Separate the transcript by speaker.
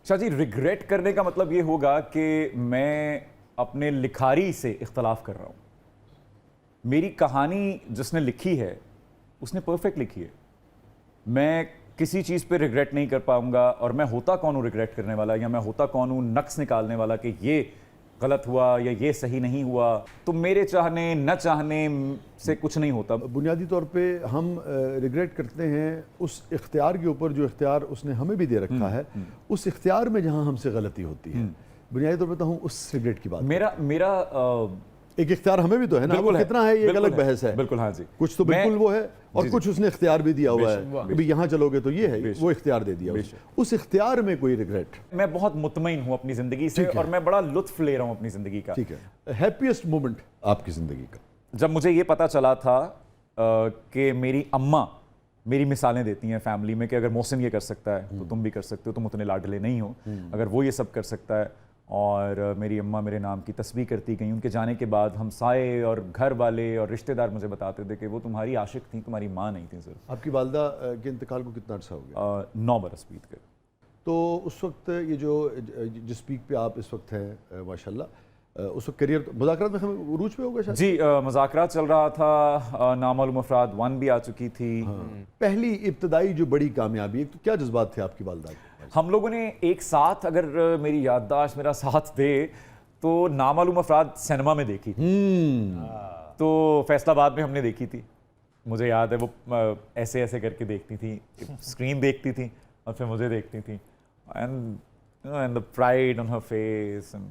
Speaker 1: شاہ جی regret کرنے کا مطلب یہ ہوگا کہ میں اپنے لکھاری سے اختلاف کر رہا ہوں. میری کہانی جس نے لکھی ہے اس نے پرفیکٹ لکھی ہے. میں کسی چیز پہ ریگریٹ نہیں کر پاؤں گا, اور میں ہوتا کون ہوں ریگریٹ کرنے والا, یا میں ہوتا کون ہوں نقص نکالنے والا کہ یہ غلط ہوا یا یہ صحیح نہیں ہوا. تو میرے چاہنے نہ چاہنے سے کچھ نہیں ہوتا.
Speaker 2: بنیادی طور پہ ہم ریگریٹ کرتے ہیں اس اختیار کے اوپر جو اختیار اس نے ہمیں بھی دے رکھا ہے, اس اختیار میں جہاں ہم سے غلطی ہوتی ہے. بنیادی طور پہ تو ہوں اس ریگریٹ کی بات.
Speaker 1: میرا
Speaker 2: ایک اختیار ہمیں بھی تو ہے نا, وہ کتنا ہے یہ ایک الگ بحث ہے.
Speaker 1: بالکل ہاں جی,
Speaker 2: کچھ تو بالکل وہ ہے, اور کچھ اس نے اختیار بھی دیا ہوا ہے کہ یہاں چلو گے تو یہ ہے, وہ اختیار دے دیا. اس اختیار میں کوئی ریگریٹ.
Speaker 1: میں بہت مطمئن ہوں اپنی زندگی سے, اور میں بڑا لطف لے رہا ہوں اپنی زندگی کا.
Speaker 2: ٹھیک ہے, ہیپیسٹ مومنٹ آپ کی زندگی کا؟
Speaker 1: جب مجھے یہ پتا چلا تھا کہ میری اماں میری مثالیں دیتی ہیں فیملی میں کہ اگر محسن یہ کر سکتا ہے تو تم بھی کر سکتے ہو, تم اتنے لاڈلے نہیں ہو. اگر وہ یہ سب کر سکتا ہے, اور میری اماں میرے نام کی تسبیح کرتی گئیں. ان کے جانے کے بعد ہمسائے اور گھر والے اور رشتہ دار مجھے بتاتے تھے کہ وہ تمہاری عاشق تھیں, تمہاری ماں نہیں تھیں. صرف
Speaker 2: آپ کی والدہ کے انتقال کو کتنا عرصہ ہو گیا؟
Speaker 1: 9 برس بیت گئے.
Speaker 2: تو اس وقت یہ جو جس پیک پہ آپ اس وقت ہیں ماشاءاللہ, اس وقت کیریئر مذاکرات میں عروج پہ ہوگا شاید؟
Speaker 1: جی مذاکرات چل رہا تھا, نامعلوم افراد 1 بھی آ چکی تھی.
Speaker 2: پہلی ابتدائی جو بڑی کامیابی, تو کیا جذبات تھے آپ کی والدہ کے؟
Speaker 1: ہم لوگوں نے ایک ساتھ, اگر میری یادداشت میرا ساتھ دے تو نامعلوم افراد سینما میں دیکھی تھی. تو فیصل آباد میں ہم نے دیکھی تھی. مجھے یاد ہے وہ ایسے ایسے کر کے دیکھتی تھی, اسکرین دیکھتی تھی اور پھر مجھے دیکھتی تھی. And the pride on her face, and